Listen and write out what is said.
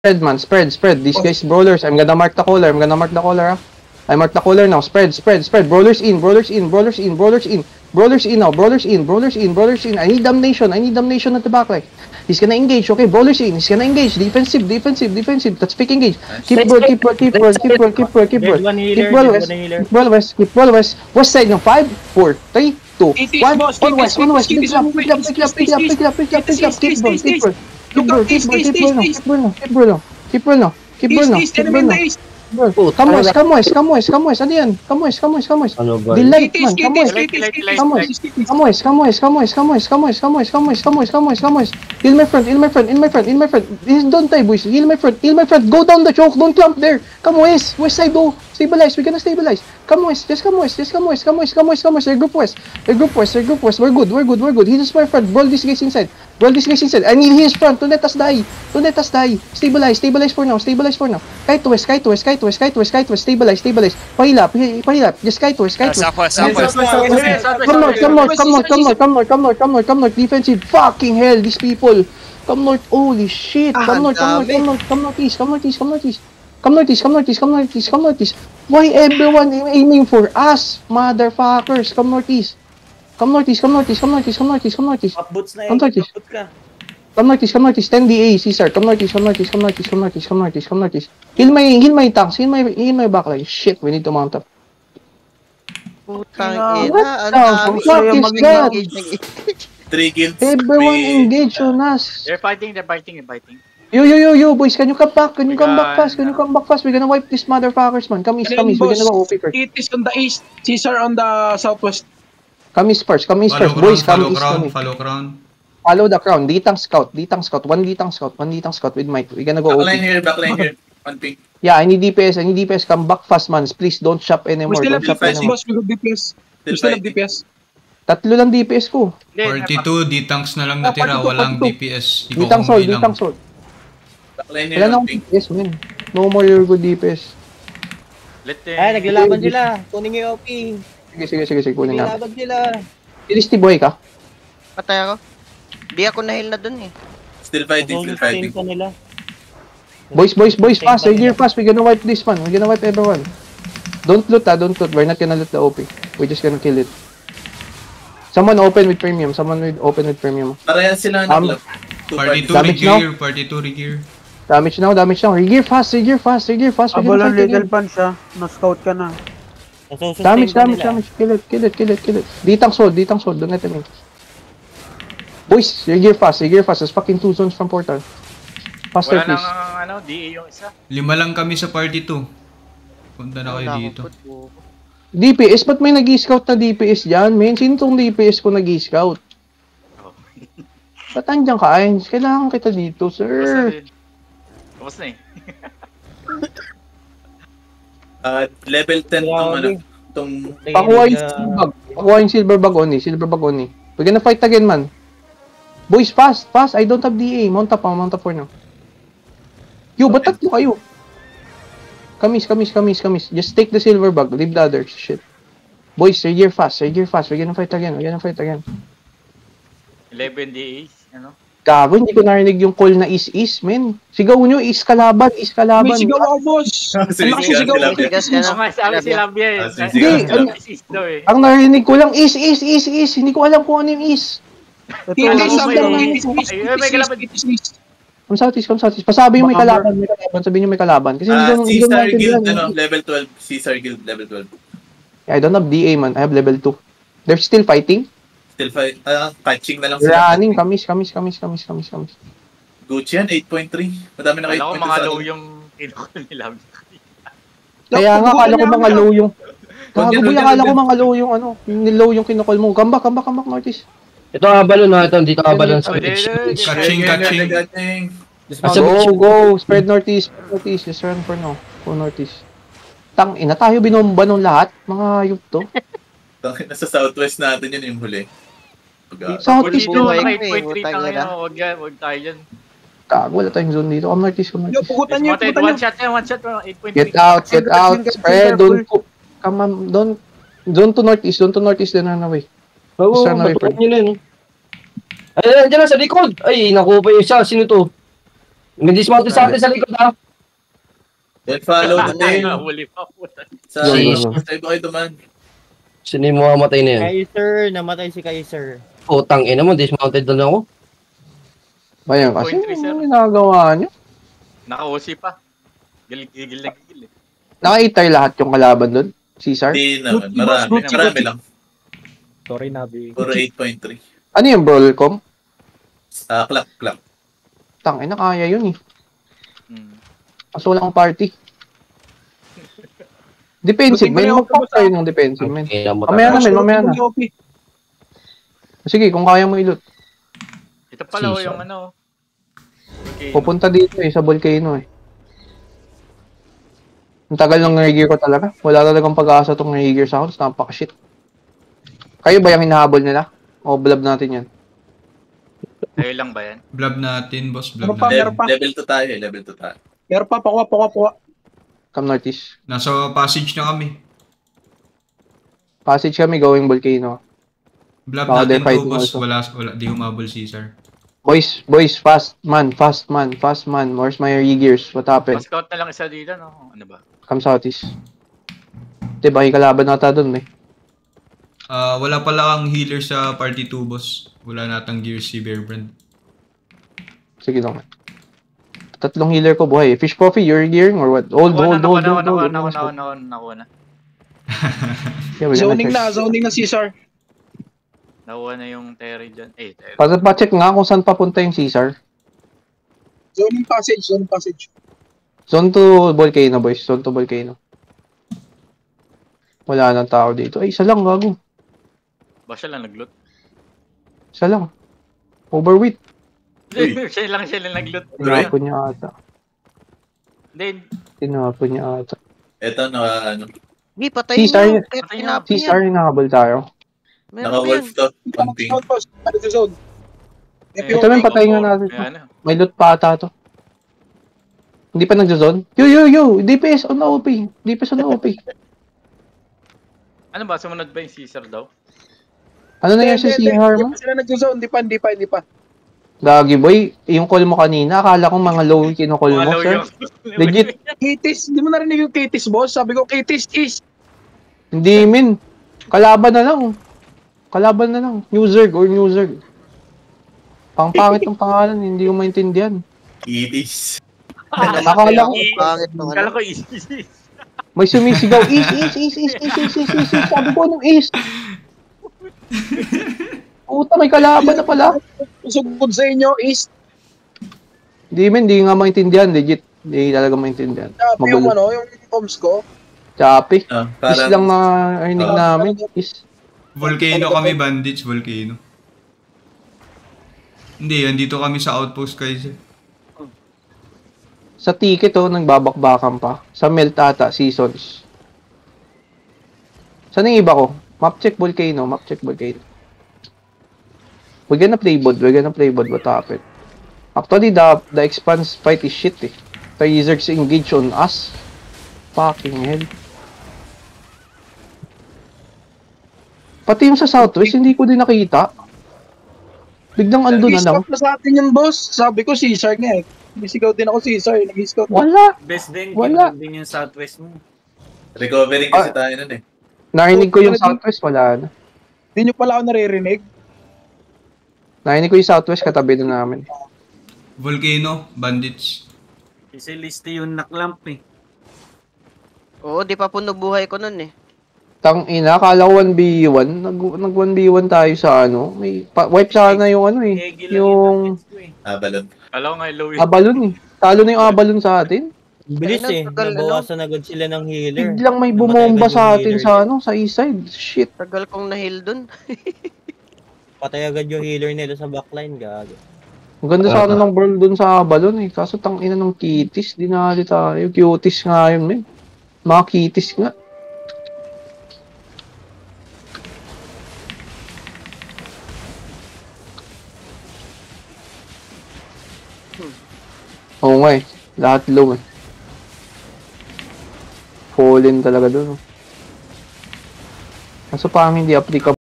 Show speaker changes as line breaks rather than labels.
Spread, man. Spread. These guys brawlers. I'm gonna mark the caller. Ah. I mark the caller now. Spread. Brawlers in now. Brawlers in. I need damnation at the back, like. He's gonna engage, okay? Brawlers in. He's gonna engage. Defensive. Let's pick engage. Keep ball. Keep ball west. West side now. 5, 4, 3, 2, 1. On west. Pick up. Keep ball now. Come west. Ano yan? Come west. Delight, man. Come west. Heal my front. Don't die, boys. Heal my front. Go down the choke. Don't clump there. Come west. West side, go. Stabilize. We're gonna stabilize. Come west. Just come west. They're group west. We're good. Heal my front. Brawl these guys inside. I need his front. Don't let us die. Stabilize for now. Kite west. Stabilize. Pahilap. Just kite west.
Southwest.
Come north. Defensive. Fucking hell, these people. Come north. Holy shit. Come northeast. Why everyone aiming for us, motherfuckers? Come northeast. Come northeast. Come northeast. 10 DA, Caesar. Come northeast. Heal my tanks. Heal my backline. Shit, we need to mount up.
Putang ina.
What is that?
3 kills.
Everyone engage on us.
They're fighting.
Yo, boys, can you come back? Can you come back fast? We're gonna wipe these motherfuckers, man. Come east. We're gonna go OP first.
It is on the east. Caesar on the southwest.
Come east first. Boys, come east.
Follow crown.
Follow the crown. Ditang scout. One ditang scout with Mike. We're gonna go OP.
Backline here. One ping.
Yeah, I need DPS. Come back fast, man. Please don't shop anymore.
We still have DPS, boss. We still have DPS.
Tatlo lang DPS ko.
42, D-tanks na lang natira. Walang DPS.
Ditang sold. Wala na akong DPS, man. No more your good DPS.
Ay, naglalaban sila. Kunin yung OP.
Sige, kunin na.
Naglalaban sila.
Kilisty boy ka?
Patay ako. Di ako nahil na dun eh.
Still fighting.
Boys, fast. We're gonna wipe this one. We're gonna wipe everyone. Don't loot. We're not gonna loot the OP. We're just gonna kill it. Someone open with premium.
Parehas sila ng
42 regear.
Damage now. Regear fast.
Abalon little punch ah. Na-scout ka na.
Damage. Kill it. Ditang sold. Don't let them in. Boys, regear fast. There's fucking 2 zones from portal. Faster, please.
Wala nang DA yung isa.
5 lang kami sa party 2. Punta na kayo dito.
DPS, ba't may nag-i-scout na DPS dyan, men? Sino tong DPS ko nag-i-scout? Ba't andyan ka, Ains? Kailangan kita dito, sir.
Tapos na eh.
Level 10 tong
Pakuha yung silver bag only. We're gonna fight again, man. Boys, fast. I don't have DA. Mount up for now. Yo, ba't tatlo kayo? Kamis. Just take the silver bag. Leave the others. Shit. Boys, regear fast. We're gonna fight again.
11 DAs, ano?
Gago, hindi ko narinig yung call na is, men. Sigaw nyo, is kalaban.
May sigaw ako, boss.
Sabi si Labia eh.
Ang narinig ko lang is. Hindi ko alam kung ano yung is. Come southeast. Pasabi yung may kalaban. Sabihin yung may kalaban. Kasi
Caesar Guild, level 12. Caesar Guild, level 12.
I don't have DA, man. I have level 2. They're still fighting?
Catching na lang sila.
Running, kamis.
Gucci yan, 8.3. Madami na kayo.
Alam ko mga low yung kinukul nila.
Kaya nga, akala ko mga low yung... Akala ko mga low yung ano, low yung kinukul mo. Come back, Northeast.
Ito abalon na ito, dito abalon sa
Catching.
Go. Spread northeast. Just run for now. Go northeast. Tang ina tayo binomba nung lahat, mga yup to.
Nasa southwest natin yun yung huli.
Southeast
dito, 8.3 tayo. Huwag tayo dyan.
Gago, wala tayong zone dito. Come northeast.
Pukutan nyo.
One shot, 8.3.
Get out. Spread, don't to northeast, then run away.
Oo, matukan nyo na yun. Ay, dyan na sa likod. Ay, nakuha pa yung isa. Sino to? May dismounted sa atin sa likod ha.
Then follow the tail.
Huli pa po.
Sa iba kayo duman.
Sino yung mamamatay na yan?
Kaiser, namatay si Kaiser.
Putang ina mo, dismounted doon ako.
Bayan kasi,
0.3, sir.
ano ginagawa nyo?
Naka-OC pa. Gigil na gigil eh.
Naka-itay lahat yung kalaban doon? Caesar?
Hindi naman. Marami lang.
Sorry, Nabi.
Puro 8.3.
Ano yung Brawlcom?
Clock.
Tangina, kaya yun eh.
Hmm.
Kaso walang party. Defensive, may mag-pack tayo ng defensive, man. Mamaya na. Sige, kung kaya mo ilot.
Ito pala yung ano. Okay.
Pupunta dito sa volcano eh. Ang tagal ng Nigir ko talaga. Wala talagang pag-asa tong Nigir sa akin. Napaka-shit. Kayo ba yung hinahabol nila? O blab natin yan?
Kayo lang ba yan?
Blab natin, boss. Blab
Meron
natin.
pa.
Level 2 tayo. Level 2 tayo.
Meron pa, pakuha.
Come northeast.
Nasa passage na kami.
Passage kami going volcano.
Blab
Baka
natin
they're fighting
to, boss.
also.
Wala. Di humabol Caesar.
Boys, fast man. Where's my Yigirs? What happened?
Mas-scout na lang isa dito, no? Ano ba?
Come southeast. Diba, ikalaban nata dun eh.
Wala pala kang healer sa party 2, boss. Wala natang gears si Bearbrand.
Sige lang. Tatlong healer ko buhay. Fish coffee, you're gearing or what? Hold.
Nakuha na.
Zoning na Caesar.
Nakuha na yung Terry dyan. Terry.
Pa-check nga kung saan papunta yung Caesar.
Zoning passage.
Zone to volcano, boys. Zone to volcano. Wala nang tao dito. Ay, isa lang, gago.
Ba siya lang nag-loot?
Isa lang. Overweight.
siya lang nag-loot.
Tinapon niya ata.
Then,
Ito na ano.
Hindi, patayin
Caesar,
mo. Tinapon
Caesar,
yan.
hinahabol tayo.
Meron pa yan.
Naka-wolf to. Konting.
Ito naman, patayin nga natin.
ano?
May loot pa ata to. Hindi pa nagzazone? Yo! DPS on the OP. DPS on the OP.
Ano ba? Sumunod ba yung Caesar daw?
Ano na yan si CR mo?
Hindi pa sila nag-zone. Hindi pa.
Gagi boy, yung call mo kanina, akala ko mga low yung kinukall mo,
Follow
sir.
yung...
Legit.
Kitis, hindi mo narinig yung Kitis, boss. Sabi ko, Kitis is.
Hindi min. Kalaban na lang. New Zerg. Pangpangit ng pangalan, hindi ko maintindihan.
Itis.
Akala ko,
Pangit nung
Kala
ano.
ko easy.
may sumisigaw, is. Sabi ko, anong is? Puta, may kalaban na pala.
Sugod sa inyo is.
Hindi nga maintindihan, legit. Hindi talaga maintindihan.
Sabi yung
Magulo.
yung comms ko.
Chapi. Is
Parang
lang na earning namin. Is.
Volcano kami, bandits. Volcano. Hindi, andito kami sa outpost, Kaiser.
Sa ticket nagbabakbakan pa. Sa melt ata, seasons. Saan yung iba ko? Map check volcano. We're gonna play bod. What happened? Actually, the expanse fight is shit eh. The Wizards engage on us. Fucking hell. Pati yung sa Southwest, hindi ko din nakita. Biglang ando na lang.
Nag-scout na sa atin yung boss. Sabi ko, Caesar nga eh. Bisigaw din ako Caesar. Nag-scout.
Wala.
Best din.
Wala.
Din yung Southwest mo.
recovering kasi tayo nun eh.
Narinig ko yung Southwest, wala na.
Hindi nyo pala ako naririnig.
Narinig ko yung Southwest, katabi na namin.
Volcano, bandits.
Kasi liste yung naklamp eh.
Oo, di pa puno buhay ko nun eh.
Tang ina, akala ko 1v1. Nag 1v1 tayo sa ano. May wipe sana yung ano eh. Yung
Abalon.
Kala ko nga low yun.
Abalon eh. Talo na yung Abalon sa atin.
Bilis eh.
Tagal,
Nabawasan agad sila ng healer.
Biglang may bumomba sa atin sa ano, sa east side. Shit.
Tagal kong na-heal dun.
Patay agad yung healer nila sa backline, gago.
Ang ganda sana ng world dun sa Abalon eh. Kaso tang ina ng kitties, dinali tayo. Cuties nga yun, men. Mga kitties nga. Oo nga eh. Lahat low eh. Fallen talaga dun. Kaso parang hindi applicable.